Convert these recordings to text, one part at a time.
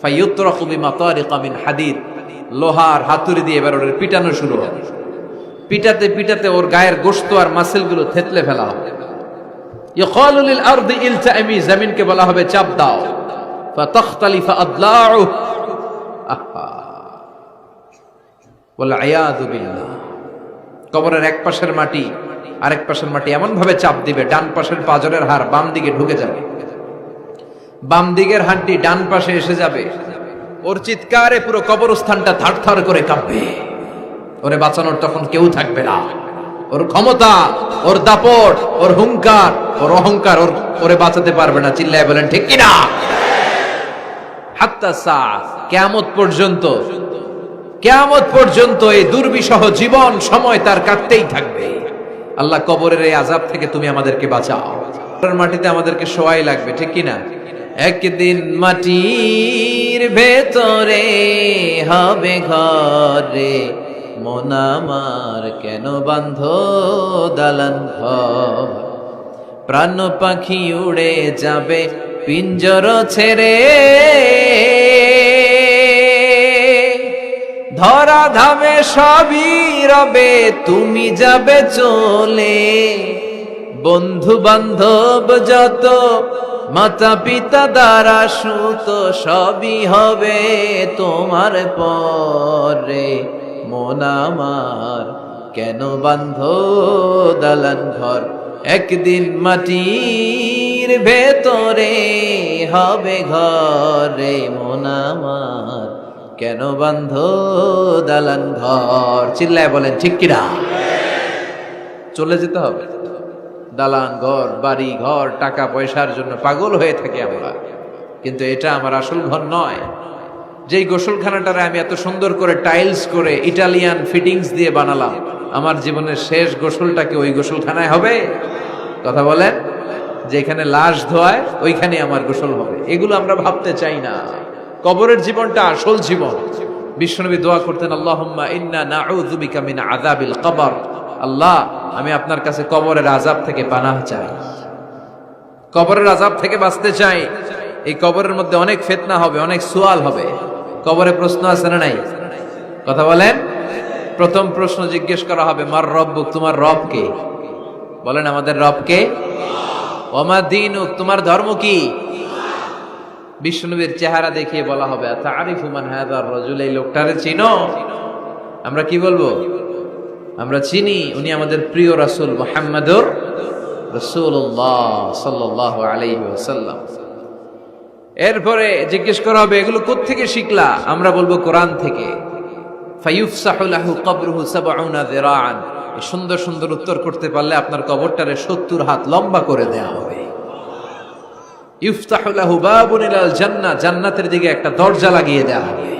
ফায়ুতরাকু বিমাতারিকা মিন হাদিদ, লোহার হাতুড়ি দিয়ে এবার ওর পিটানো শুরু হবে। পিটাতে পিটাতে ওর গায়ের গোশত আর মাসেলগুলো থেতলে ফেলা হবে। ইয়াকালু লিল আরদি ইলতাইমি, জমিনকে বলা হবে চাপ দাও। ফাতাখতালিফু আদলাউ, ওয়াল আয়াযু বিল্লাহ। কবরের এক পাশের মাটি আরেক পাশের মাটি এমন ভাবে চাপ দিবে, ডান পাশের পাজরের হাড় বাম দিকে ঢুকে যাবে, বাম দিকের হাড্ডি ডান পাশে এসে যাবে। ওর চিৎকারে পুরো কবরস্থানটা থারথার করে কাঁপবে। ওরে বাঁচানোর তখন কেউ থাকবে না। ওর ক্ষমতা, ওর দাপট, ওর হুঙ্কার, ওর অহংকার ওরে বাঁচাতে পারবে না। চিল্লায় বলেন ঠিক কিনা? হাত্তা সা, কিয়ামত পর্যন্ত, কিয়ামত পর্যন্ত এই দুর্বিষহ জীবন সময় তার কাটতেই থাকবে। আল্লাহ, কবরের এই আযাব থেকে তুমি আমাদেরকে বাঁচাও। মাটিতে আমাদেরকে শোয়াই লাগবে, ঠিক কিনা? একদিন মাটির ভেতরে হবে ঘরে, মন আমার কেন বাঁধ দালান ঘর। প্রাণ পাখি উড়ে যাবে পিঞ্জর ছেড়ে, ধরা ধামে সবই রবে, তুমি যাবে চলে। বন্ধু বান্ধব যত, মাতা পিতা দ্বারা সুত, সবই হবে তোমার পরে। মন আমার কেন বাঁধ দালান ঘর, একদিন মাটির ভেতরে হবে ঘরে। মন আমার কেন বাঁধ দালান ঘর। চিল্লায় বলেন ঠিক কিনা? চলে যেতে হবে। দালান ঘর, বাড়ি ঘর, টাকা পয়সার জন্য পাগল হয়ে থাকি আমরা, কিন্তু এটা আমার আসল ঘর নয়। যেই গোসলখানাটারে আমি এত সুন্দর করে টাইলস করে ইটালিয়ান ফিটিংস দিয়ে বানালাম, আমার জীবনের শেষ গোসলটা কি ওই গোসলখানায় হবে? কথা বলেন। যেখানে লাশ ধোয়ায় ওইখানে আমার গোসল হবে, এগুলো আমরা ভাবতে চাই না। কবরের জীবনটা আসল জীবন। বিশ্বনবী দোয়া করতেন, আল্লাহুম্মা ইন্না নাউযু বিকা মিন আযাবিল কবর। আল্লাহ, আমি আপনার কাছে কবরের আযাব থেকে পানাহ চাই, কবরের আযাব থেকে বাঁচতে চাই। এই কবরের মধ্যে অনেক ফিতনা হবে, অনেক সুয়াল হবে। কবরে প্রশ্ন আছে না নাই? কথা বলেন। প্রথম প্রশ্ন জিজ্ঞেস করা হবে, মার রব্বুক, তোমার রব কে? বলেন আমাদের রব কে? ওমা দীনুক, তোমার ধর্ম কি? বিশ্বনবীর চেহারা দেখিয়ে বলা হবে, আতারিফু মান হাযার রাজুল, এই লোকটারে চিনো? আমরা কি বলবো? আমরা চিনি, উনি আমাদের প্রিয় রাসূল মুহাম্মদুর রাসূলুল্লাহ সাল্লাল্লাহু আলাইহি ওয়াসাল্লাম। এরপরে জিজ্ঞেস করা হবে, এগুলো কোত্থেকে শিখলা? আমরা বলবো কোরআন থেকে। ফায়ুফসাহু লাহু কবরুহু ৭০ যিরাআন। এই সুন্দর সুন্দর উত্তর করতে পারলে আপনার কবরটারে ৭০ হাত লম্বা করে দেয়া হবে। ইফতাহু লাহু বাবুন ইলাল জান্নাহ, জান্নাতের দিকে একটা দরজা লাগিয়ে দেয়া হবে।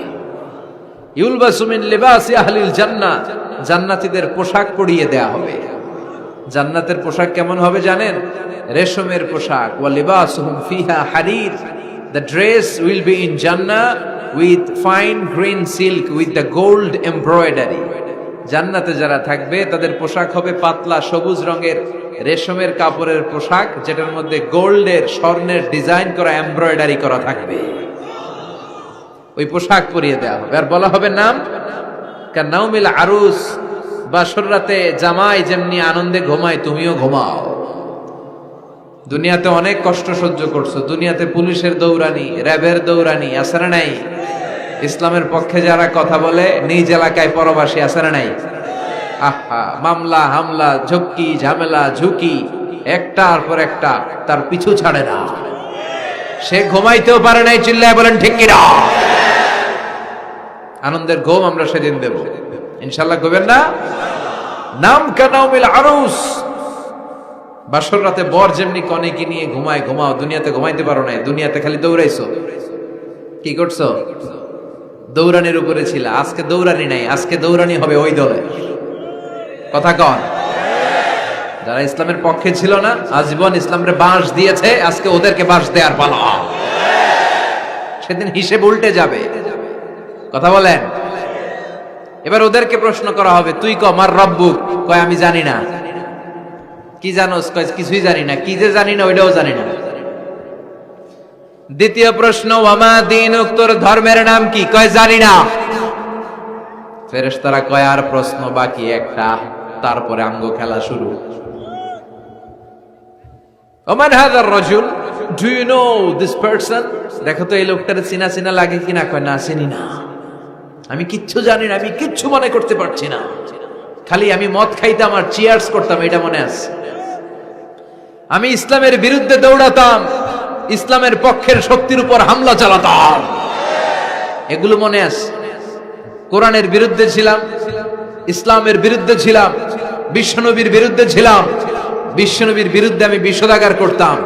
ইউলবাসু মিন লিবাসি আহলিল জান্নাহ, জান্নাতীদের পোশাক পরিয়ে দেয়া হবে। জান্নাতের পোশাক কেমন হবে জানেন? রেশমের পোশাক। ওয়া লিবাসুহুম ফিহা হারির, the dress will be in Jannah with fine green silk with the gold embroidery. জান্নাতে যারা থাকবে তাদের পোশাক হবে পাতলা সবুজ রঙের রেশমের কাপড়ের পোশাক, যেটার মধ্যে গোল্ডের, স্বর্ণের ডিজাইন করা, এমব্রয়ডারি করা থাকবে। ওই পোশাক পরিয়ে দেওয়া হবে। আর বলা হবে নাম কান্নাউমিল আরুস, বাসর রাতে জামাই যেমনি আনন্দে ঘুমায় তুমিও ঘুমাও। দুনিয়াতে অনেক কষ্ট সহ্য করছো, দুনিয়াতে পুলিশের দৌড়ানি, র্যাবের দৌড়ানি, আছে না নাই? ইসলামের পক্ষে যারা কথা বলে নিজ এলাকায় পরবাসী, আছে না নাই? আহা, মামলা হামলা, ঝক্কি ঝামেলা ঝুঁকি একটার পর একটা, তার পিছু ছাড়ে না। সে ঘুমাইতেও পারে নাই। চিল্লায় বলেন ঠিক কিনা? আনন্দের ঘুম আমরা সেদিন দেব ইনশাআল্লাহ। ঘুমেন না? নাম কানাউমিল আরুস, বাসর রাতে বর যেমনি কনেকে নিয়ে ঘুমায় ঘুমাও। দুনিয়াতে ঘুমাইতে পারো নাই, দুনিয়াতে খালি দৌড়াইছো। কি করছো? দৌড়ানির উপরে ছিল। আজকে দৌড়ানি নাই, আজকে দৌড়ানি হবে ওই দলে। কথা কন। যারা ইসলামের পক্ষে ছিল না, আজীবন ইসলামের বাঁশ দিয়েছে, আজকে ওদেরকে বাঁশ দেওয়ার পালা। সেদিন হিসেব উল্টে যাবে। কথা বলেন। এবার ওদেরকে প্রশ্ন করা হবে, তুই ক মার রব্বুক, কয় আমি জানি না। কি জানোস? কয় কিছুই জানি না। কি যে জানি না ওইটাও জানি না। দ্বিতীয় প্রশ্ন, ওয়ামা দীনুক, তোর ধর্মের নাম কি? কয় জানি না। ফেরেশতারা কয় আর প্রশ্ন বাকি একটা, তারপরে আঙ্গ খেলা শুরু। ওমান হাযার রাজুল, do you know this person? দেখো তো এই লোকটার চিনা চিনা লাগে কিনা। কয় না, চিনি না, আমি কিচ্ছু জানি না, আমি কিচ্ছু মনে করতে পারছি না, খালি আমি মদ খাইতাম আর চিয়ার্স করতাম, এটা মনে আছে। আমি ইসলামের বিরুদ্ধে দৌড়াতাম, ইসলামের পক্ষের শক্তির উপর হামলা চালাতাম, এগুলো মনে আছে। কোরআনের বিরুদ্ধে ছিলাম, ইসলামের বিরুদ্ধে ছিলাম, বিশ্বনবীর বিরুদ্ধে ছিলাম, বিশ্বনবীর বিরুদ্ধে আমি বিষোদাগার করতাম,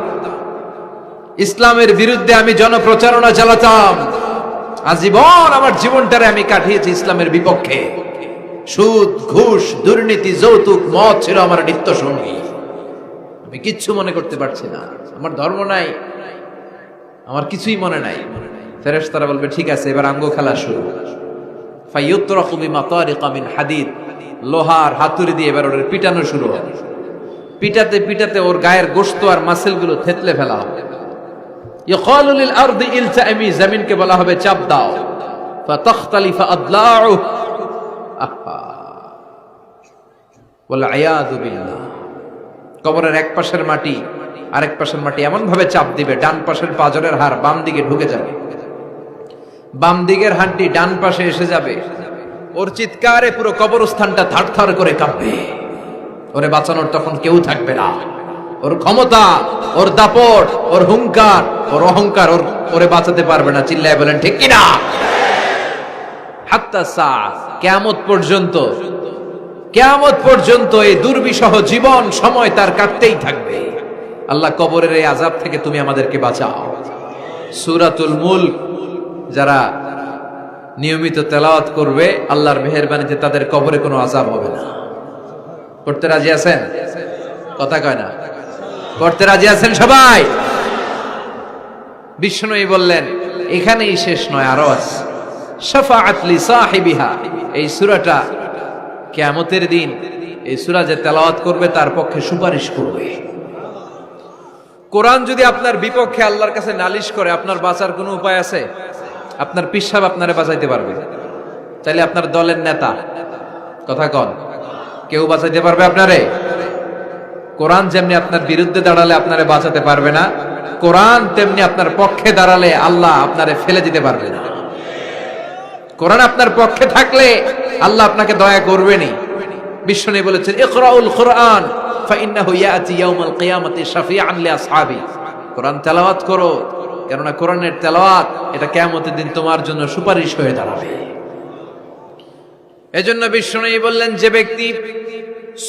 ইসলামের বিরুদ্ধে আমি জনপ্রচারণা চালাতাম। আজীবন আমার জীবনটারে আমি কাটিয়েছি ইসলামের বিপক্ষে। সুদ, ঘুষ, দুর্নীতি, যৌতুক, মদ ছিল আমার নিত্য সঙ্গী। আমি কিচ্ছু মনে করতে পারছি না, আমার ধর্ম নাই, আমার কিছুই মনে নাই। ফেরেশতারা বলবে ঠিক আছে, এবার আঙ্গ খেলা শুরু। ফায়ুতরাকু বিমাতারিকা মিন হাদিদ, লোহার হাতুড়ি দিয়ে এবার ওর পিটানো শুরু হবে। পিটাতে পিটাতে ওর গায়ের গোশত আর মাসেলগুলো থেতলে ফেলা হবে। ইয়কালু লিল আরদি ইলতাইমি, জমিনকে বলা হবে চাপ দাও। ফাতাখতালিফু আদলাউ, ওয়াল আয়াযু বিল্লাহ। কবরের এক পাশের মাটি আরেক পাশের মাটি এমন ভাবে চাপ দিবে, ডান পাশের পাজরের হাড় বাম দিকে ঢুকে যাবে, বাম দিকের হাড়টি ডান পাশে এসে যাবে। ওর চিৎকারে পুরো কবরস্থানটা থারথার করে কাঁপবে। ওরে বাঁচানোর তখন কেউ থাকবে না। ওর ক্ষমতা, ওর দাপট, ওর হুঙ্কার, ওর অহংকার ওরে বাঁচাতে পারবে না। চিল্লায় বলেন ঠিক কিনা? হাত্তা সাআ, কিয়ামত পর্যন্ত, কিয়ামত পর্যন্ত এই দুর্বিষহ জীবন সময় তার কাটতেই থাকবে। আল্লাহ কবরের এই আযাব থেকে তুমি আমাদেরকে বাঁচাও। সূরাতুল মুলক যারা নিয়মিত তেলাওয়াত করবে, আল্লাহর মেহেরবানিতে তাদের কবরে কোনো আযাব হবে না। করতে রাজি আছেন? কথা কয় না। করতে রাজি আছেন সবাই? বিষ্ণুই বললেন এখানেই শেষ নয়, আরো আছে। শাফাআত লি সাহিবিহা, এই সূরাটা কিয়ামতের দিন এই সূরা যে তেলাওয়াত করবে তার পক্ষে সুপারিশ করবে। কোরআন যদি আপনার বিপক্ষে আল্লাহর কাছে নালিশ করে, আপনার বাঁচার কোনো উপায় আছে? আপনার পীর সাহেব আপনারে বাঁচাইতে পারবে? তাইলে আপনার দলের নেতা, কথা কন, কেউ বাঁচাইতে পারবে আপনারে? কোরআন যেমনি আপনার বিরুদ্ধে দাঁড়ালে আপনারে বাঁচাতে পারবে না, কোরআন তেমনি আপনার পক্ষে দাঁড়ালে আল্লাহ আপনারে ফেলে দিতে পারবে না। কোরআন আপনার পক্ষে থাকলে আল্লাহ আপনাকে দয়া করবেনই। বিশ্বনবী বলেছেন ইকরাউল কুরআন ফাইন্নাহু ইয়াতি ইয়াউমাল কিয়ামাতি শাফিআন লিআসহাবি। কোরআন তেলাওয়াত করো, কেননা কোরআনের তেলাওয়াত এটা কিয়ামতের দিন তোমার জন্য সুপারিশ হয়ে দাঁড়াবে। এজন্য বিশ্বনবী বললেন যে ব্যক্তি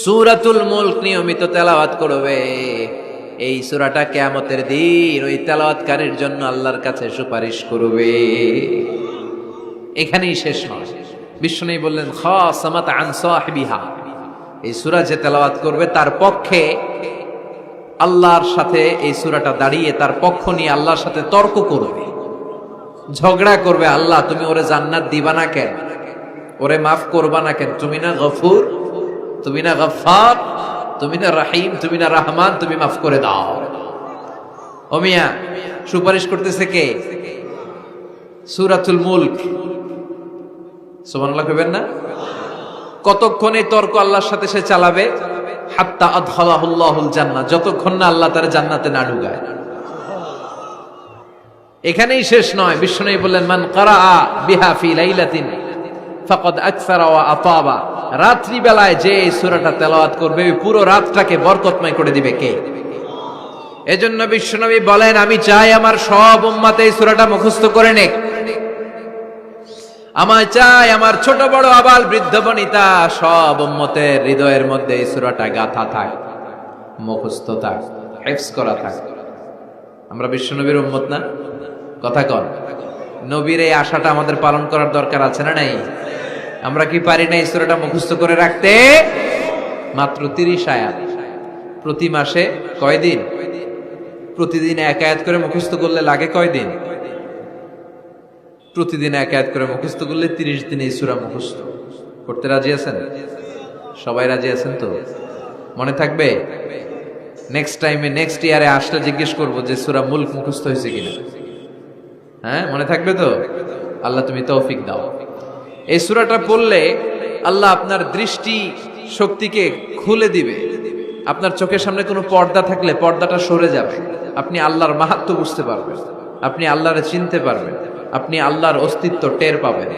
সূরাতুল মুলক নিয়মিত তেলাওয়াত করবে, এই সূরাটা কিয়ামতের দিন ওই তেলাওয়াতকারীর জন্য আল্লাহর কাছে সুপারিশ করবে। এখানেই শেষ নয়, বিশ্বনবী বললেন খাসামাত আন সাহিবিহা, এই সূরা যে তেলাওয়াত করবে তার পক্ষে আল্লাহর সাথে এই সূরাটা দাঁড়িয়ে তার পক্ষ নিয়ে আল্লাহর সাথে তর্ক করবে, ঝগড়া করবে। আল্লাহ তুমি ওরে জান্নাত দিবা না কেন? ওরে মাফ করবা না কেন? তুমি না গফুর, তুমি না গফফার, তুমি না রহিম, তুমি না রহমান, তুমি মাফ করে দাও। ও মিয়া, সুপারিশ করতেছে কে? সূরাতুল মুলক। সুবহানাল্লাহ কইবেন না? কতক্ষণ এই তর্ক আল্লাহর সাথে সে চালাবে? হাত্তা আদখালাহুল্লাহুল জান্নাহ, যতক্ষণ না আল্লাহ তার জান্নাতে না ঢুকায়। এখানেই শেষ নয়, বিশ্বনবী বললেন মান ক্বারাআ বিহা ফি লাইলাতিন ফাকাদ আকসারা ওয়া আতাবা, রাত্রি বেলায় যে এই সূরাটা তেলাওয়াত করবে ওই পুরো রাতটাকে বরকতময় করে দিবে কে? এজন্য বিশ্বনবী বলেন আমি চাই আমার সব উম্মত এই সূরাটা মুখস্থ করে নেক। আমার চাই আমার ছোট বড় আবাল বৃদ্ধ বনিতা সব উম্মতের হৃদয়ের মধ্যে এই সূরাটা গাঁথা থাক, মুখস্থ থাক, হিফজ করা থাক। আমরা বিশ্বনবীর উম্মত না? কথা কন। নবীর এই আশাটা আমাদের পালন করার দরকার আছে না নাই? আমরা কি পারি না এই সূরাটা মুখস্থ করে রাখতে? মাত্র 30 আয়াত, প্রতি মাসে কয়দিন? প্রতিদিন এক আয়াত করে মুখস্থ করলে লাগে কয়দিন? প্রতিদিন এক আয়াত করে মুখস্থ করলে 30 দিনে এই সূরা মুখস্থ করতে রাজি আছেন? সবাই রাজি আছেন তো? মনে থাকবে? নেক্সট টাইমে নেক্সট ইয়ারে আসলে জিজ্ঞেস করবো যে সূরা মুলক মুখস্থ হয়েছে কিনা। হ্যাঁ, মনে থাকবে তো? আল্লাহ তুমি তৌফিক দাও। এই সূরাটা পড়লে আল্লাহ আপনার দৃষ্টি শক্তিকে খুলে দিবে। আপনার চোখের সামনে কোনো পর্দা থাকলে পর্দাটা সরে যাবে। আপনি আল্লাহর মাহাত্ম্য বুঝতে পারবেন, আপনি আল্লাহরে চিনতে পারবেন, আপনি আল্লাহর অস্তিত্ব টের পাবেন।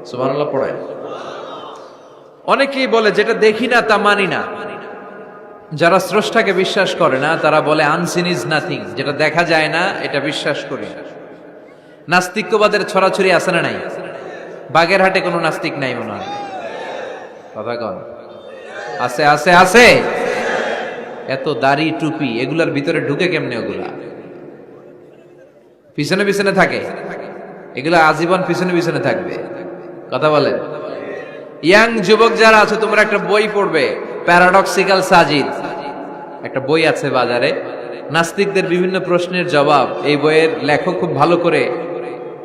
সুবহানাল্লাহ পড়ায়। অনেকেই বলে যেটা দেখি না তা মানি না। যারা স্রষ্টাকে বিশ্বাস করে না তারা বলে আনসিন ইজ নাথিং, যেটা দেখা যায় না এটা বিশ্বাস করি না। নাস্তিক্যবাদের ছড়াছড়ি আছে না নাই? বাগেরহাটে কোনো নাস্তিক নাই মনে হয়, কথা কন? আছে আছে আছে। এত দাড়ি টুপি এগুলার ভিতরে ঢুকে কেমনে? ওগুলা পিছনে পিছনে থাকে, এগুলা আজীবন পিছনে পিছনে থাকবে। কথা বলেন। ইয়াং যুবক যারা আছে তোমরা একটা বই পড়বে, প্যারাডক্সিক্যাল সাজিদ, একটা বই আছে বাজারে, নাস্তিকদের বিভিন্ন প্রশ্নের জবাব। এই বইয়ের লেখক খুব ভালো করে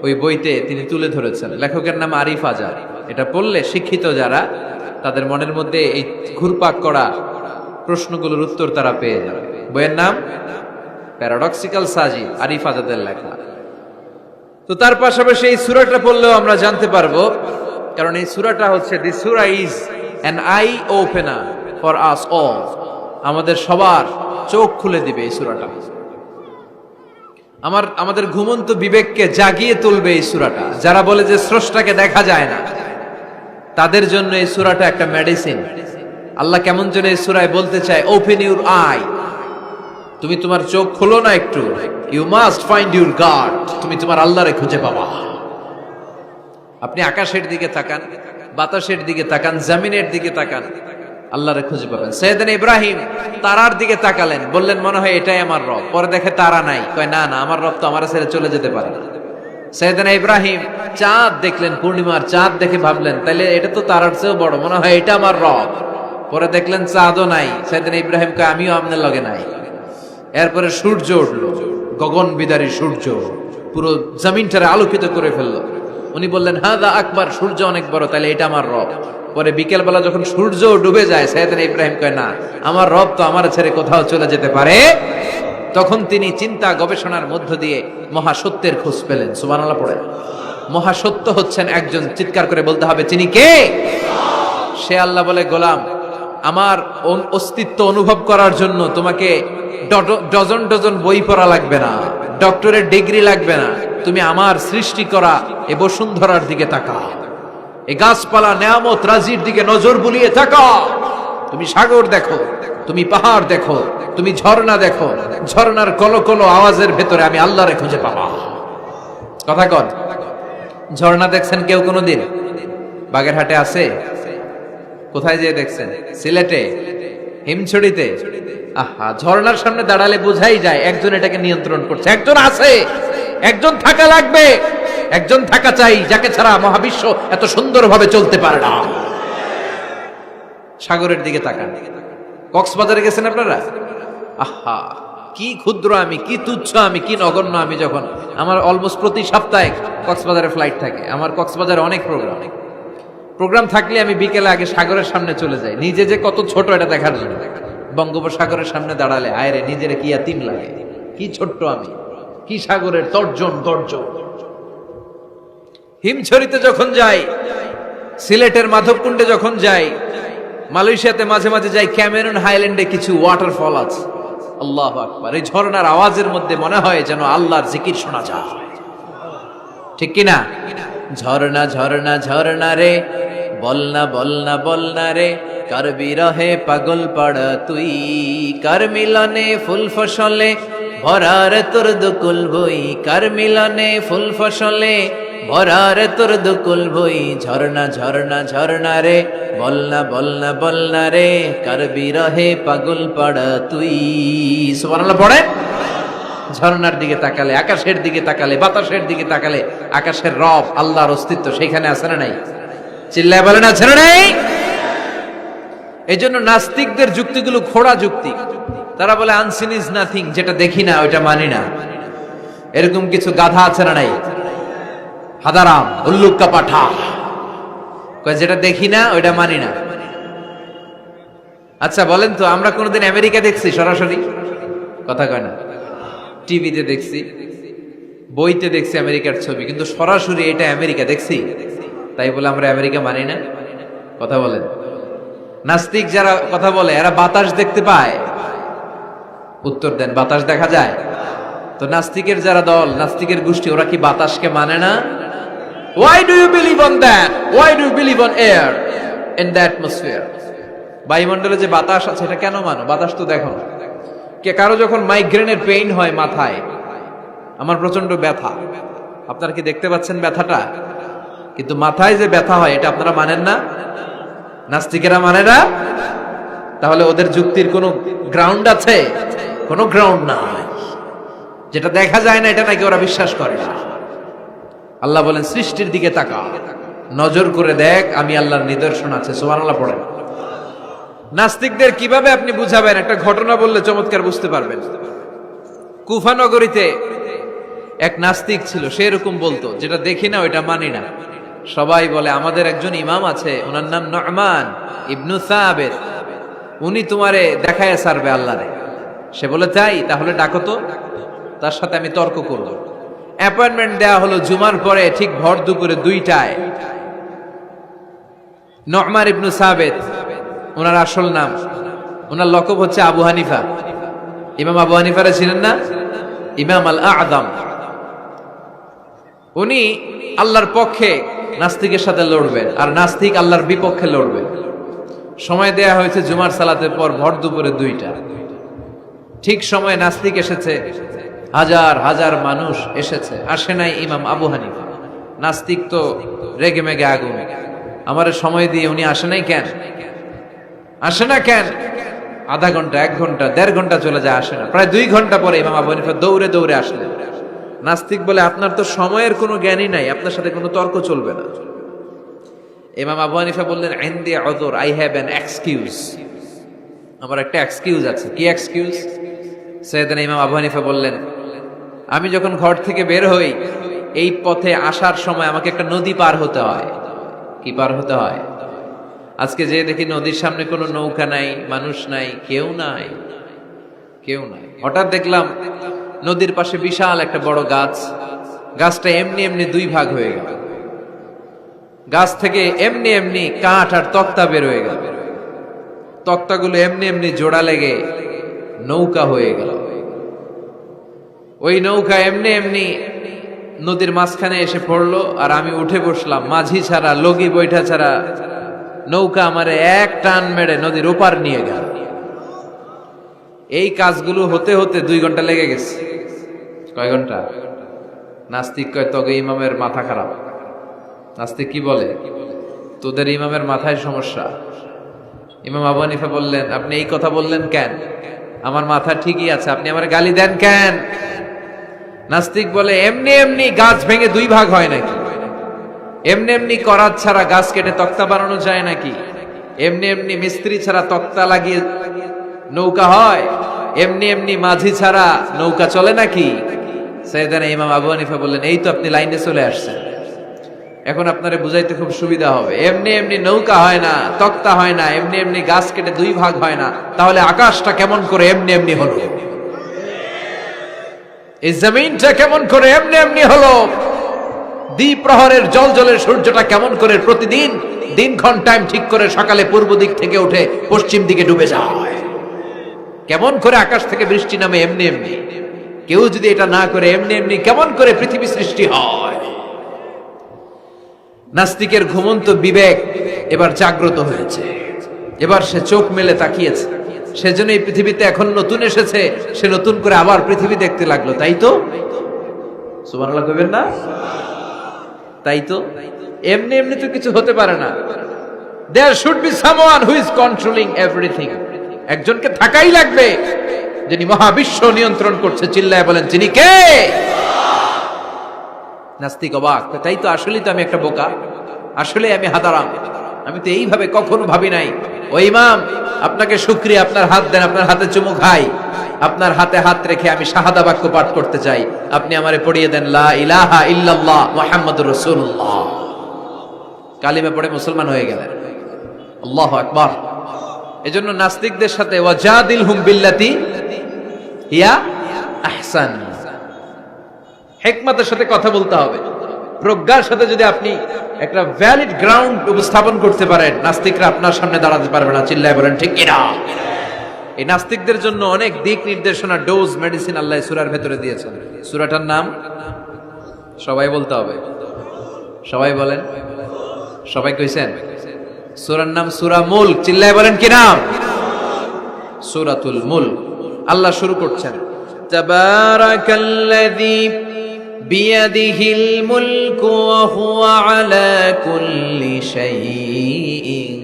ওই বইতে তিনি তুলে ধরেছেন। লেখকের নাম আরিফ আজাদ। এটা পড়লে শিক্ষিত যারা, তাদের মনের মধ্যে এই ঘুরপাক করা প্রশ্নগুলোর উত্তর তারা পেয়ে যাবে। বইয়ের নাম প্যারাডক্সিক্যাল সাজিদ, আরিফ আজাদের লেখা। তো তার পাশাপাশি এই সূরাটা পড়লেও আমরা জানতে পারবো, কারণ এই সূরাটা হচ্ছে দি সূরা is an eye opener for us all. আমাদের সবার চোখ খুলে দিবে এই সূরাটা। আমাদের ঘুমন্ত বিবেককে জাগিয়ে তুলবে এই সূরাটা। যারা বলে যে স্রষ্টাকে দেখা যায় না, তাদের জন্য এই সূরাটা একটা মেডিসিন। আল্লাহ কেমন যেন এই সূরায় বলতে চায়, ওপেন ইউর আই। তুমি তোমার চোখ খোলো না একটু, you must find your God. তুমি তোমার আল্লাহরে খুঁজে পাবা। আপনি আকাশের দিকে তাকান, বাতাসের দিকে তাকান, জমিনের দিকে তাকান, আল্লাহরে খুঁজে পাবেন। সাইয়েদনা ইব্রাহিম তারার দিকে তাকালেন, বললেন মনে হয় এটাই আমার রব। পরে দেখে তারা নাই, কয় না না, আমার রব তো আমার ছেড়ে চলে যেতে পারে না। সাইয়েদনা ইব্রাহিম চাঁদ দেখলেন, পূর্ণিমার চাঁদ দেখে ভাবলেন তাইলে এটা তো তারার চেয়েও বড়, মনে হয় এটা আমার রব। পরে দেখলেন চাঁদও নাই। সাইয়েদনা ইব্রাহিম কয় আমিও আপনার লগে নাই। এরপরে সূর্য উঠলো, গগন বিদারী সূর্য পুরো জমিনটারে আলোকিত করে ফেললো। উনি বললেন হাদা আকবার, সূর্য অনেক বড়, তাহলে এটা আমার রব। পরে বিকেল বেলা যখন সূর্য ডুবে যায়, সাইয়েদনা ইব্রাহিম কয় না, আমার রব তো আমার ছেড়ে কোথাও চলে যেতে পারে। তখন তিনি চিন্তা গবেষণার মধ্য দিয়ে মহাসত্যের খোঁজ পেলেন। সুবহানাল্লাহ পড়ে। মহাসত্য হচ্ছেন একজন, চিৎকার করে বলতে হবে তিনি কে? সে আল্লাহ বলে, গোলাম আমার অস্তিত্ব অনুভব করার জন্য তোমাকে ডজন ডজন বই পড়া লাগবে না, ডক্টরের ডিগ্রি লাগবে না। তুমি আমার সৃষ্টি করা এ বসুন্ধরার দিকে তাকাও, এই গাছপালা নেয়ামত রাজির দিকে নজর বুলিয়ে তাকাও। তুমি সাগর দেখো, তুমি পাহাড় দেখো, তুমি ঝর্ণা দেখো, ঝর্ণার কলকলো আওয়াজের ভেতরে আমি আল্লাহরে খুঁজে পাবা। কথা কন। ঝর্ণা দেখছেন কেউ কোনোদিন? বাগেরহাটে আছে? কোথায় যেয়ে দেখছেন? সিলেটে, হিমছড়িতে। আহা, ঝর্ণার সামনে দাঁড়ালে বোঝাই যায় একজন এটাকে নিয়ন্ত্রণ করছে। একজন আছে, একজন থাকা লাগবে, একজন থাকা চাই, যাকে ছাড়া মহাবিশ্ব এত সুন্দরভাবে চলতে পারে না। সাগরের দিকে তাকান। কক্সবাজারে গেছেন আপনারা? আহা, কি ক্ষুদ্র আমি, কি তুচ্ছ আমি, কি নগণ্য আমি। যখন আমার অলমোস্ট প্রতি সপ্তাহে কক্সবাজারে ফ্লাইট থাকে, আমার কক্সবাজারে অনেক প্রোগ্রাম থাকলে আমি বিকেলে আগে সাগরের সামনে চলে যাই, নিজে যে কত ছোট এটা দেখার জন্য। বঙ্গোপসাগরের সামনে দাঁড়ালে আয়রে নিজের কি ইয়াতিম লাগে, কি ছোট্ট আমি, কি সাগরের তর্জন গর্জন। হিমছড়িতে যখন যাই, সিলেটের মাধবকুণ্ডে যখন যাই, মালয়েশিয়াতে মাঝে মাঝে যাই, ক্যামেরন হাইল্যান্ডে কিছু ওয়াটারফল আছে। আল্লাহু আকবার। এই ঝর্ণার আওয়াজের মধ্যে মনে হয় যেন আল্লাহর জিকির শোনা যায়, ঠিক কিনা? ঝর্ণা ঝর্ণা ঝর্ণা রে, বলনা বলনা বলনা রে, কার বিরহে পাগল পাড়া তুই, কার মিলনে ফুল ফসলে ভরার তোর দুকুল বই, কার মিলনে ফুল ফসলে ভরার তোর দুকুল বই। ঝর্ণা ঝর্ণা ঝর্ণা রে, বলনা বলনা বলনা রে, কার বিরহে পাগল পাড়া তুই। সুবহানাল্লাহ পড়ে। ঝর্ণার দিকে তাকালে, আকাশের দিকে তাকালে, বাতাসের দিকে তাকালে আকাশের রব আল্লাহর অস্তিত্ব সেখানে আছে না নাই? চিল্লায় বলেন আছে না নাই? এই জন্য নাস্তিকদের যুক্তিগুলো খোড়া যুক্তি। তারা বলে আনসিন ইজ নাথিং, যেটা দেখি না ওইটা মানি না। এরকম কিছু গাধা আছে না নাই? হাদারাম, উল্লুক্কা পাঠা, যেটা দেখি না ওইটা মানি না। আচ্ছা বলেন তো, আমরা কোনোদিন আমেরিকা দেখছি সরাসরি? কথা কয় না। টিভিতে দেখছি, বইতে দেখছি আমেরিকার ছবি, কিন্তু সরাসরি এটা আমেরিকা দেখছি, তাই বলে আমরা আমেরিকা মানি না? কথা বলেন। নাস্তিক যারা কথা বলে এরা বাতাস দেখতে পায়? উত্তর দেন, বাতাস দেখা যায়? তো নাস্তিকের যারা দল, নাস্তিকের গোষ্ঠী, ওরা কি বাতাসকে মানে না? Why do you believe on that? Why do you believe on air in the atmosphere? বায়ুমণ্ডলে যে বাতাস আছে এটা কেন মানো? বাতাস তো দেখো না। কে কারো যখন মাইগ্রেনের পেইন হয় মাথায়, আমার প্রচন্ড ব্যথা, আপনারা কি দেখতে পাচ্ছেন ব্যথাটা? কিন্তু মাথায় যে ব্যথা হয় এটা আপনারা মানেন না? নাস্তিকেরা মানে না? তাহলে ওদের যুক্তির কোনো গ্রাউন্ড আছে? কোনো গ্রাউন্ড নাই। যেটা দেখা যায় না এটা নাকি ওরা বিশ্বাস করে না। আল্লাহ বলেন সৃষ্টির দিকে তাকা, নজর করে দেখ, আমি আল্লাহর নিদর্শন আছে। সুবহানাল্লাহ পড়েন। নাস্তিকদের কিভাবে আপনি বুঝাবেন? একটা ঘটনা বললে চমৎকার বুঝতে পারবেন। কুফা নগরীতে এক নাস্তিক ছিল, সে এরকম বলতো, যেটা দেখি না ওইটা মানি না। সবাই বলে আমাদের একজন ইমাম আছে, ওনার নাম নু'মান ইবনু সাবিত, উনি তোমারে দেখায় সারবে আল্লাহরে। সে বলে তাই, তাহলে ডাকো তো, তার সাথে আমি তর্ক করব। অ্যাপয়েন্টমেন্ট দেয়া হলো জুমার পরে ঠিক ভর দুপুরে 2টায়। নু'মান ইবনু সাবিত ওনার আসল নাম, ওনার লকব হচ্ছে আবু হানিফা। ইমাম আবু হানিফারে ছিলেন না? ইমাম আল আ'যাম। উনি আল্লাহর পক্ষে নাস্তিকের সাথে লড়বেন, আর নাস্তিক আল্লাহর বিপক্ষে লড়বেন। সময় দেয়া হয়েছে জুমার সালাতের পর ভর দুপুরে 2টা। ঠিক সময়ে নাস্তিক এসেছে, হাজার হাজার মানুষ এসেছে, আসে নাই ইমাম আবু হানিফা। নাস্তিক তো রেগে মেগে আগুন, আমারে সময় দিয়ে উনি আসে নাই কেন? আসে না কেন? আধা ঘন্টা, 1 ঘন্টা, 1.5 ঘন্টা চলে যায়, আসে না। প্রায় 2 ঘন্টা পরে ইমাম আবু হানিফা দৌড়ে দৌড়ে আসলেন। নাস্তিক বলে আপনার তো সময়ের কোনো জ্ঞানই নাই, আপনার সাথে কোনো তর্ক চলবে না। ইমাম আবু হানিফা বললেন ইনদি উযর, আই হ্যাভ অ্যান এক্সকিউজ, আমার একটা এক্সকিউজ আছে। কি এক্সকিউজ? সাইয়েদনা ইমাম আবু হানিফা বললেন, আমি যখন ঘর থেকে বের হই, এই পথে আসার সময় আমাকে একটা নদী পার হতে হয়। কি পার হতে হয়? আজকে যে দেখি নদীর সামনে কোনো নৌকা নাই, মানুষ নাই, কেউ নাই, কেউ নাই। হঠাৎ দেখলাম নদীর পাশে বিশাল একটা বড় গাছ, গাছটা এমনি এমনি 2 ভাগ হয়ে গেল। গাছ থেকে এমনি এমনি কাঠ আর তক্তা বের হয়ে গেল, তক্তাগুলো এমনি এমনি জোড়া লেগে নৌকা হয়ে গেল। ওই নৌকা এমনি এমনি নদীর মাঝখানে এসে পড়লো, আর আমি উঠে বসলাম। মাঝি ছাড়া, লগি বৈঠা ছাড়া নৌকা আমারে এক টান মেরে নদীর ওপার নিয়ে গেল। এই কাজগুলো হতে হতে 2 ঘন্টা লেগে গেছে। কয় ঘন্টা? নাস্তিক কয় তবে ইমামের মাথা খারাপ। নাস্তিক কি বলে? তোদের ইমামের মাথায় সমস্যা। ইমাম আবু হানিফা বললেন, আপনি এই কথা বললেন কেন? আমার মাথা ঠিকই আছে, আপনি আমার গালি দেন কেন? নাস্তিক বলে এমনি এমনি গাছ ভেঙে 2 ভাগ হয় নাকি? এমনি এমনি করাত ছাড়া গাছ কেটে তক্তা বানানো যায় নাকি? এমনি এমনি মিস্ত্রি ছাড়া তক্তা লাগিয়ে নৌকা হয়? এমনি এমনি মাঝি ছাড়া নৌকা চলে নাকি? সাইয়েদনা ইমাম আবু হানিফা বললেন, এই তো আপনি লাইনে চলে আসছেন, এখন আপনারে বুঝাইতে খুব সুবিধা হবে। এমনি এমনি নৌকা হয় না, তক্তা হয় না, এমনি এমনি গাছ কেটে 2 ভাগ হয় না, তাহলে আকাশটা কেমন করে এমনি এমনি হলো? এই জমিনটা কেমন করে এমনি এমনি হলো? দ্বিপ্রহরের জলজলের সূর্যটা কেমন করে প্রতিদিন দিনক্ষণ টাইম ঠিক করে সকালে পূর্ব দিক থেকে উঠে পশ্চিম দিকে ডুবে যায়? কেমন করে আকাশ থেকে বৃষ্টি নামে এমনি এমনি? কেউ যদি এটা না করে এমনি এমনি কেমন করে পৃথিবী সৃষ্টি হয়? নাস্তিকের ঘুমন্ত বিবেক এবার জাগ্রত হয়েছে, এবার সে চোখ মেলে তাকিয়েছে। সেজন্য এই পৃথিবীতে এখন নতুন এসেছে, সে নতুন করে আবার পৃথিবী দেখতে লাগলো। তাই তো? সুবহানাল্লাহ কইবেন না? তাই তো? এমনি এমনি তো কিছু হতে পারে না। There should be someone who is controlling everything. একজনকে থাকাই লাগবে যিনি মহাবিশ্ব নিয়ন্ত্রণ করছে। চিল্লায় বলেন, যিনি কে? নাস্তিক অবাক, তাই তো, আসলেই তো আমি একটা বোকা, আসলে আমি হাদারাম, আমি তো এইভাবে কখনো ভাবি নাই। ও ইমাম, আপনাকে শুকরিয়া, আপনার হাত দেন, আপনার হাতে চুমু খাই, আপনার হাতে হাত রেখে আমি শাহাদা বাক্য পাঠ করতে চাই, আপনি আমারে পড়িয়ে দেন লা ইলাহা ইল্লাল্লাহ মুহাম্মাদুর রাসূলুল্লাহ। কালিমা পড়ে মুসলমান হয়ে গেলেন। আল্লাহু আকবার। এজন্য নাস্তিকদের সাথে ওয়াজাদিলহুম বিল্লাতি হিয়া আহসান, হিকমতের সাথে কথা বলতে হবে, প্রজ্ঞার সাথে যদি আপনি একটা ভ্যালিড গ্রাউন্ড উপস্থাপন করতে পারেন, নাস্তিকরা আপনার সামনে দাঁড়াতে পারবে না। চিল্লায় বলেন ঠিক কিনা? এই নাস্তিকদের জন্য অনেক দিক নির্দেশনা, ডোজ, মেডিসিন আল্লাহ সূরার ভেতরে দিয়েছেন। সূরাটার নাম সবাই বলতে হবে, সবাই বলেন, সবাই কইছেন? সূরার নাম সূরা মুলক। চিল্লায় বলেন কি নাম? সূরাতুল মুলক। আল্লাহ শুরু করছেন, তাবারাকাল্লাযী বিয়াদিহিল মুলকু ওয়া হুয়া আলা কুল্লি শাইইন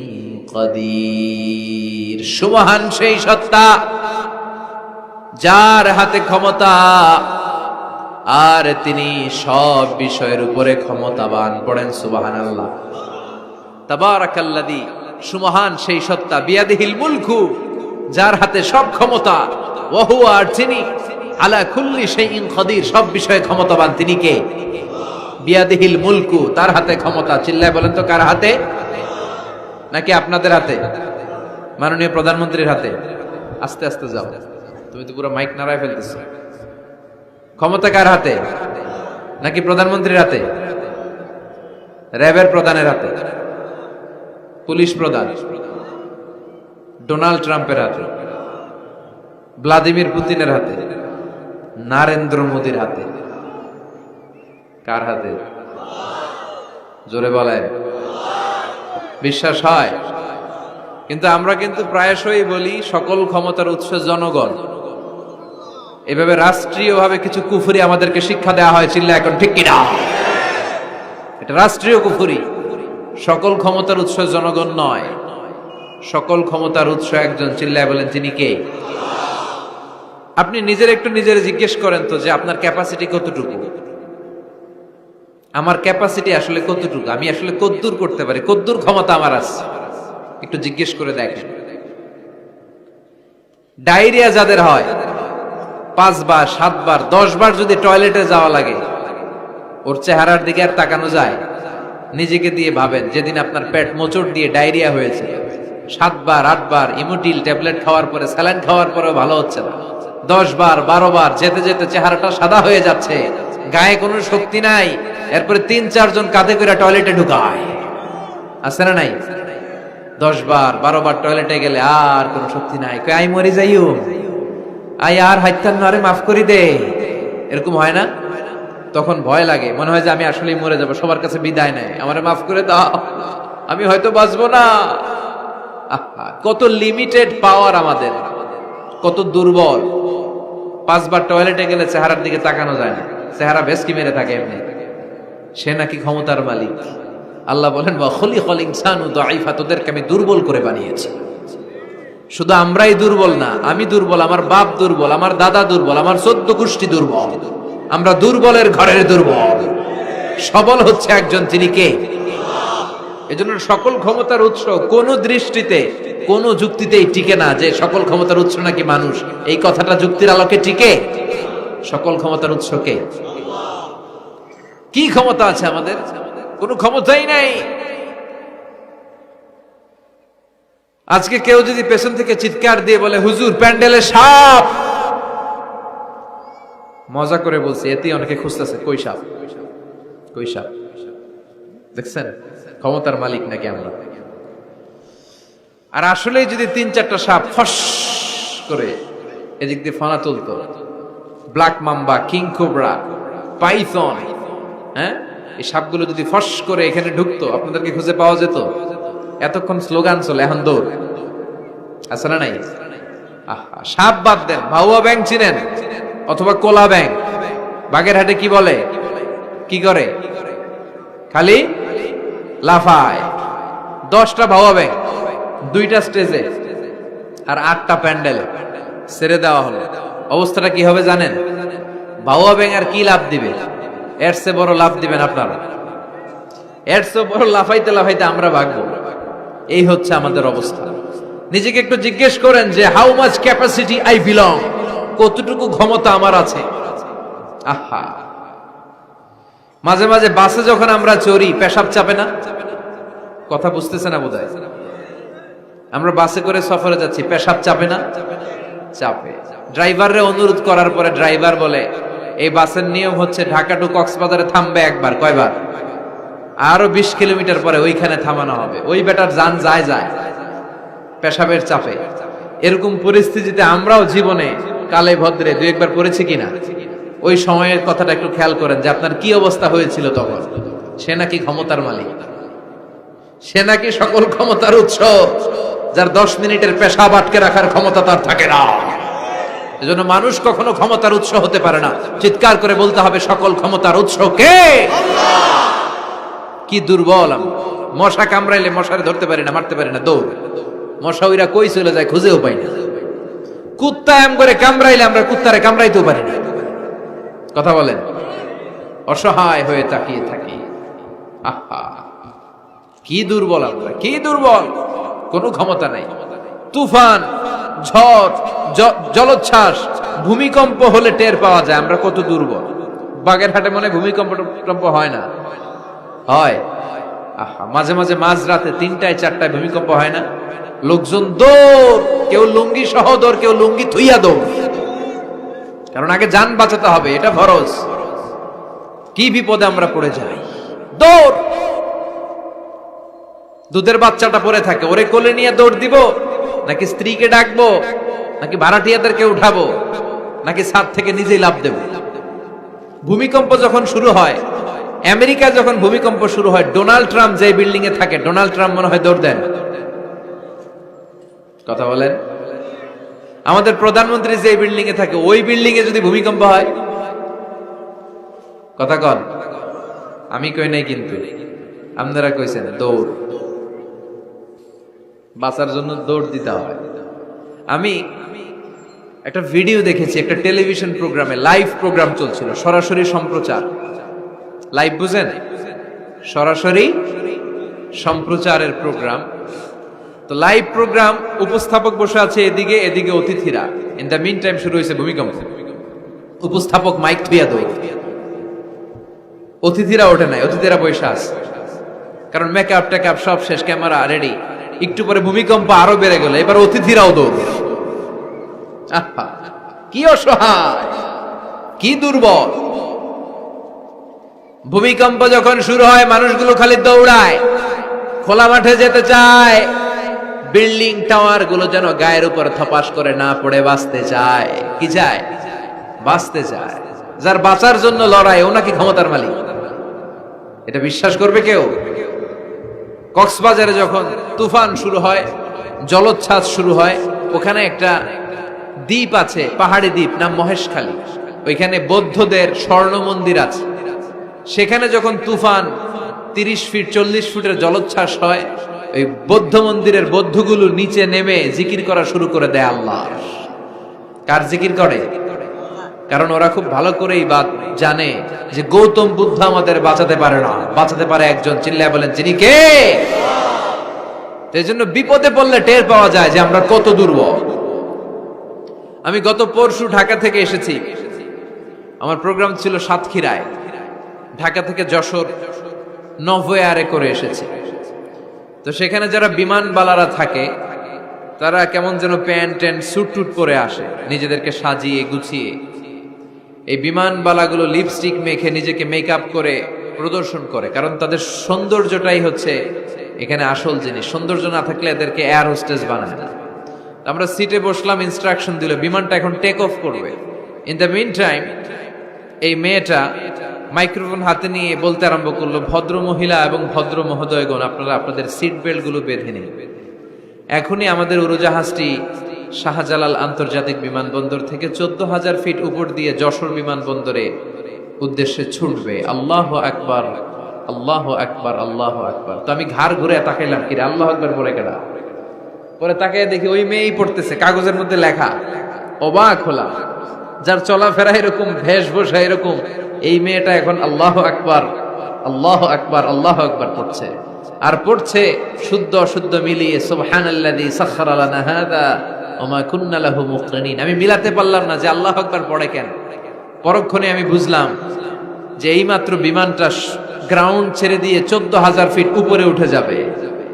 কাদির। সুবহান সেই সত্তা যার হাতে ক্ষমতা আর তিনি সব বিষয়ের উপরে ক্ষমতাবান। পড়েন সুবহানাল্লাহ। তাবারাকাল্লাযী, সুবহান সেই সত্তা, বিয়াদিহিল মুলকু, যার হাতে সব ক্ষমতা, ওয়া হুয়া, আর তিনি, আলা কুল্লি শাইইন কাদির, সব বিষয়ে ক্ষমতাবান। তিনি কে? বিয়াদিহিল মুলকু, তার হাতে ক্ষমতা। চিল্লায় বলেন তো কার হাতে? নাকি আপনাদের হাতে? মাননীয় প্রধানমন্ত্রীর হাতে? আস্তে আস্তে যাও, তুমি তো পুরো মাইক নাড়ায় ফেলতেছো। ক্ষমতা কার হাতে? নাকি প্রধানমন্ত্রীর হাতে? র্যাবের প্রধানের হাতে? পুলিশ প্রধান? ডোনাল্ড ট্রাম্পের হাতে? ভ্লাদিমির পুতিনের হাতে? নরেন্দ্র মোদীর হাতে? কার হাতে? জোরে বলেন। বিশ্বাস হয়? কিন্তু আমরা কিন্তু প্রায়শই বলি সকল ক্ষমতার উৎস জনগণ। এভাবে রাষ্ট্রীয়ভাবে কিছু কুফরি আমাদেরকে শিক্ষা দেওয়া হয়। চিল্লা এখন ঠিক কিনা? এটা রাষ্ট্রীয় কুফরি। সকল ক্ষমতার উৎস জনগণ নয়, সকল ক্ষমতার উৎস একজন। চিল্লায় বলেন তিনি কে? আপনি নিজের একটু নিজের জিজ্ঞেস করেন তো যে আপনার ক্যাপাসিটি কতটুকু? আমার ক্যাপাসিটি আসলে কতটুকু? আমি আসলে কদ্দুর করতে পারি, কদ্দুর ক্ষমতা আমার আছে? একটু জিজ্ঞেস করে দেখেন। ডায়রিয়া যাদের হয়, 5 বার 7 বার 10 বার যদি টয়লেটে যাওয়া লাগে, ওর চেহারার দিকে আর তাকানো যায়? নিজেকে দিয়ে ভাবেন, যেদিন আপনার পেট মোচড় দিয়ে ডায়রিয়া হয়েছে, 7 বার 8 বার ইমোটিল ট্যাবলেট খাওয়ার পরে, স্যালাইন খাওয়ার পরেও ভালো হচ্ছে না, 10 বার 12 বার যেতে যেতে চেহারাটা সাদা হয়ে যাচ্ছে, গায়ে কোনো শক্তি নাই, এরপরে 3-4 জন কাঁধে করে টয়লেটে ঢুকায়, আছে না নাই? 10 বার 12 বার টয়লেটে গেলে আর কোনো শক্তি নাই, কই আই মরি যাইও, আই আর হাইতান নারে মাফ করি দে, এরকম হয় না? তখন ভয় লাগে, মনে হয় যে আমি আসলেই মরে যাব, সবার কাছে বিদায় নেয়, আমারে মাফ করে দাও, আমি হয়তো বাঁচবো না। কত লিমিটেড পাওয়ার আমাদের, কত দুর্বল। 5 বার টয়লেটে গেলে চেহারার দিকে তাকানো যায় না, চেহারা ভেসকি মেরে থাকে এমনি। সে নাকি ক্ষমতার মালিক। আল্লাহ বলেন, ওয়া খুলিকাল ইনসানু দাঈফা, তোদেরকে আমি দুর্বল করে বানিয়েছি। শুধু আমরাই দুর্বল না, আমি দুর্বল, আমার বাপ দুর্বল, আমার দাদা দুর্বল, আমার 14 গোষ্ঠী দুর্বল। আমরা দুর্বলের ঘরের দুর্বল। সবল হচ্ছে একজন, তিনি কে? এজন্য সকল ক্ষমতার উৎস কোন দৃষ্টিতে, কোন যুক্তিতেই টিকে না যে সকল ক্ষমতার উৎস নাকি মানুষ। এই কথাটা যুক্তির আলোকে টিকে? সকল ক্ষমতার উৎস কে? কি ক্ষমতা আছে আমাদের? কোনো ক্ষমতাই নাই। আজকে কেউ যদি পেছন থেকে চিৎকার দিয়ে বলে, হুজুর প্যান্ডেলে সাপ, মজা করে বলছে, এতেই অনেকে খুঁজতেছে কই সাপ, কই সাপ। দেখছেন ক্ষমতার মালিক নাকি আমরা? আর আসলে যদি 3-4টা সাপ ফস করে এদিক দিয়ে ফানা তুলতো, black mamba, king cobra, python, হ্যাঁ, এই সাপগুলো যদি ফস করে এখানে ঢুকতো, আপনাদেরকে খুঁজে পাওয়া যেত? এতক্ষণ স্লোগান চলে, এখন দৌড়, আছে না নাই? আহা, সাপ বাদ দেন, ভাউয়া ব্যাং চিনেন? অথবা কোলা ব্যাং? বাগেরহাটে কি বলে, কি করে? খালি লাফায়। 10টা ভাউয়া ব্যাং, 2টা স্টেজে আর 8টা প্যান্ডেলে ছেড়ে দেওয়া হলো, অবস্থাটা কি হবে জানেন? ভাউয়া ব্যাং আর কি লাভ দিবে? এর চেয়ে বড় লাভ দিবেন আপনারা? এর চেয়ে বড় লাফাইতে লাফাইতে আমরা ভাগবো। এই হচ্ছে আমাদের অবস্থা। নিজেকে একটু জিজ্ঞেস করেন যে how much capacity I belong, কতটুকু ক্ষমতা আমার আছে। আহা, মাঝে মাঝে বাসে যখন আমরা চড়ি, পেশাব চাপে না? কথা বুঝতেছে না বোধহয়। আমরা বাসে করে সফরে যাচ্ছি, পেশাব চাপে না? চাপে। ড্রাইভাররে অনুরোধ করার পরে ড্রাইভার বলে, এই বাসের নিয়ম হচ্ছে ঢাকা টু কক্সবাজারে থামবে একবার, কয়বার? আরো 20 কিলোমিটার পরে ওইখানে থামানো হবে। ওই বেটার যান যায় পেশাবের চাপে। এরকম পরিস্থিতিতে আমরাও জীবনে কালে ভদ্রে দুই একবার পড়েছি কিনা? ওই সময়ের কথাটা একটু খেয়াল করেন যে আপনার কি অবস্থা হয়েছিল তখন। সে নাকি ক্ষমতার মালিক, সে নাকি সকল ক্ষমতার উৎস, যার 10 মিনিটের পেশাব আটকে রাখার ক্ষমতা তার থাকে না। এজন্য মানুষ কখনো ক্ষমতার উৎস হতে পারে না। চিৎকার করে বলতে হবে, সকল ক্ষমতার উৎস কে? কি দুর্বল আমরা। মশা কামড়াইলে মশারে ধরতে পারি না, মারতে পারি না, দৌড়। মশা ওইরা কই চলে যায় খুঁজেও পাই না। কুত্তা এম করে কামড়াইলে আমরা কুত্তারে কামড়াইতেও পারি না। কথা বলেন, অসহায় হয়ে তাকিয়ে থাকি। আহা, কি দুর্বল আমরা, কি দুর্বল। কোনো ক্ষমতা নাই। তুফান, ঝড়, জলোচ্ছ্বাস, ভূমিকম্প হলে টের পাওয়া যায় আমরা কত দুর্বল। বাগেরহাটে মনে ভূমিকম্প হয় না? হয়। আহা, মাঝে মাঝে মাঝরাতে 3টায় 4টায় ভূমিকম্প হয় না? লোকজন দৌড়, কেউ লুঙ্গি সহ দৌড়, কেউ লুঙ্গি থুইয়া দৌড়। কারণ আগে জান বাঁচাতে হবে, এটা ফরজ। কি বিপদে আমরা পড়ে যাই, দৌড়। দুধের বাচ্চাটা পড়ে থাকে, ওরে কোলে নিয়ে দৌড় দিব, নাকি স্ত্রীকে ডাকবো, নাকি ভাড়াটিয়াদেরকে উঠাবো, নাকি ছাদ থেকে নিজেই লাফ দেব? ভূমিকম্প যখন শুরু হয়, আমেরিকা যখন ভূমিকম্প শুরু হয়, ডোনাল্ড ট্রাম্প যে বিল্ডিং এ থাকে, ডোনাল্ড ট্রাম্প মনে হয় দৌড় দেন। কথা বলেন। আমাদের প্রধানমন্ত্রী যে বিল্ডিং এ থাকে, ওই বিল্ডিং এ যদি ভূমিকম্প হয়, কথা কন। আমি কই নাই কিন্তু, আপনারা কইছেন দৌড়। বাঁচার জন্য দৌড় দিতে হয়। আমি একটা ভিডিও দেখেছি, একটা টেলিভিশন প্রোগ্রামে, লাইভ প্রোগ্রাম চলছিল, সরাসরি সম্প্রচার। লাইভ বুঝেন? সরাসরি সম্প্রচারের প্রোগ্রাম। তো লাইভ প্রোগ্রাম, উপস্থাপক বসে আছে এদিকে, এদিকে অতিথিরা। ইন দ্য মিন টাইম শুরু হয়েছে ভূমিকম্প। উপস্থাপক মাইক থুইয়া দৌড়। অতিথিরা ওঠে নাই, অতিথিরা বসে আছে, কারণ মেকআপ টেকআপ সব শেষ, ক্যামেরা রেডি। একটু পরে ভূমিকম্প আরো বেড়ে গেল, এবার অতিথিরাও দৌড়। কি অসহায়, কি দুর্বল। ভূমিকম্প যখন শুরু হয়, মানুষগুলো খালি দৌড়ায়, খোলা মাঠে যেতে চায়। বিল্ডিং টাওয়ার গুলো যেন গায়ের উপর থপাস করে না পড়ে বাঁচতে চায়। কি চায়? বাঁচতে চায়। যার বাঁচার জন্য লড়াই, ও নাকি ক্ষমতার মালিক। এটা বিশ্বাস করবে কেউ? কক্সবাজারে যখন তুফান শুরু হয়, জলোচ্ছ্বাস শুরু হয়, ওখানে একটা দ্বীপ আছে, পাহাড়ি দ্বীপ, নাম মহেশখালী। ওইখানে বৌদ্ধদের স্বর্ণ মন্দির আছে। সেখানে যখন তুফান 30 ফিট 40 ফুটের জলোচ্ছ্বাস হয়, ওই বৌদ্ধ মন্দিরের বৌদ্ধগুলো নিচে নেমে জিকির করা শুরু করে দেয় আল্লাহ। কার জিকির করে? কারণ ওরা খুব ভালো করেই জানে যে গৌতম বুদ্ধ আমাদের বাঁচাতে পারে না, বাঁচাতে পারে একজন। চিল্লায় বলেন, যিনি কে? এই জন্য বিপদে পড়লে টের পাওয়া যায় যে আমরা কত দুর্বল। আমি গত পরশু ঢাকা থেকে এসেছি। আমার প্রোগ্রাম ছিল সাতক্ষীরায়। ঢাকা থেকে যশোর নভোয়ারে করে এসেছি। তো সেখানে যারা বিমানবালারা থাকে, তারা কেমন যেন প্যান্ট ট্যান্ট স্যুট টুট পরে আসে, নিজেদেরকে সাজিয়ে গুছিয়ে। এই বিমানবালাগুলো লিপস্টিক মেখে নিজেকে মেকআপ করে প্রদর্শন করে, কারণ তাদের সৌন্দর্যটাই হচ্ছে এখানে আসল জিনিস। সৌন্দর্য না থাকলে এদেরকে এয়ার হোস্টেস বানায় না। আমরা সিটে বসলাম, ইনস্ট্রাকশন দিল বিমানটা এখন টেক অফ করবে। ইন দ্য মিন টাইম এই মেয়েটা মাইক্রোফোন হাতে নিয়ে বলতে আরম্ভ করলো, ভদ্র মহিলা এবং ভদ্র মহোদয়গণ, আপনারা আপনাদের সিট বেল্ট গুলো বেঁধে নিন। এখনই আমাদের উড়োজাহাজটি শাহজালাল আন্তর্জাতিক বিমানবন্দর থেকে 14,000 ফিট উপর দিয়ে যশোর বিমানবন্দরে উদ্দেশ্যে ছুটবে। আল্লাহু আকবার, আল্লাহু আকবার, আল্লাহু আকবার। তো আমি ঘাড় ঘুরে তাকাইলাম, কিরে আল্লাহু আকবার বলে কেডা? পরে তাকাই দেখি ওই মেয়েই পড়তেছে, কাগজের মধ্যে লেখা। অবাক হলাম, যার চলাফেরা এরকম, বেশভূষা এরকম, এই মেয়েটা এখন আল্লাহু আকবার, আল্লাহু আকবার, আল্লাহু আকবার পড়ছে। আর পড়ছে শুদ্ধ অশুদ্ধ মিলিয়ে, সুবহানাল্লাযী সাখখারা লানা হাযা ওয়া মা কুন্না লাহু মুকরিনিন। আমি মিলাতে পারলাম না যে আল্লাহু আকবার পড়ে কেন। পরক্ষণে আমি বুঝলাম যে এইমাত্র বিমানটা গ্রাউন্ড ছেড়ে দিয়ে 14,000 ফিট উপরে উঠে যাবে।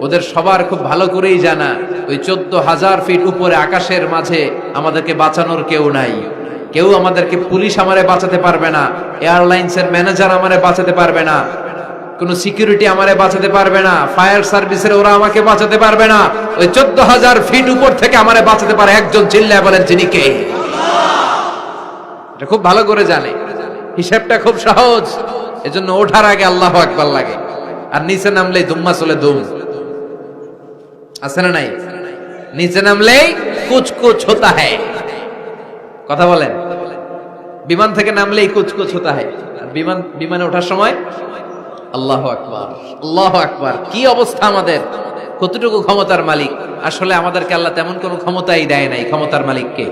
ওদের সবার খুব ভালো করেই জানা, ওই 14,000 ফিট উপরে আকাশের মাঝে আমাদেরকে বাঁচানোর কেউ নাই। কেউ আমাদেরকে, পুলিশ আমারে বাঁচাতে পারবে না, এয়ারলাইন্সের ম্যানেজার আমারে বাঁচাতে পারবে না, কোন সিকিউরিটি আমারে বাঁচাতে পারবে না, ফায়ার সার্ভিসের ওরা আমাকে বাঁচাতে পারবে না। ওই 14,000 ফিট উপর থেকে আমারে বাঁচাতে পারে একজন, চিল্লায় বলেন যিনি কে। এটা খুব ভালো করে জানে, হিসাবটা খুব সহজ। এজন্য ওঠার আগে আল্লাহু আকবার লাগে, আর নিচে নামলেই দুম্মা চলে দুম। আছে না নাই? নিচে নামলেই কুচ কুচ হোতা হ্যায়। কথা বলেন, বিমান থেকে নামলেই কুচ কুচ হোতা হ্যায়, আর বিমানে ওঠার সময় আল্লাহু আকবার, আল্লাহু আকবার। কি অবস্থা আমাদের, কতটুকু ক্ষমতার মালিক। আসলে আমাদেরকে আল্লাহ তেমন কোনো ক্ষমতাই দেয় নাই, ক্ষমতার মালিককে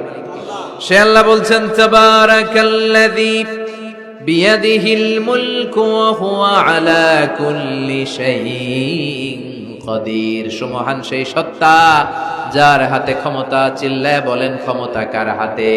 সে আল্লাহ বলছেন, তাবারাকাল্লাযী বিয়াদিহিল মুলকু ওয়া হুয়া আলা কুল্লি শাইইন কাদির। সুমহান সেই সত্তা যার হাতে ক্ষমতা। চিল্লায় বলেন ক্ষমতা কার হাতে?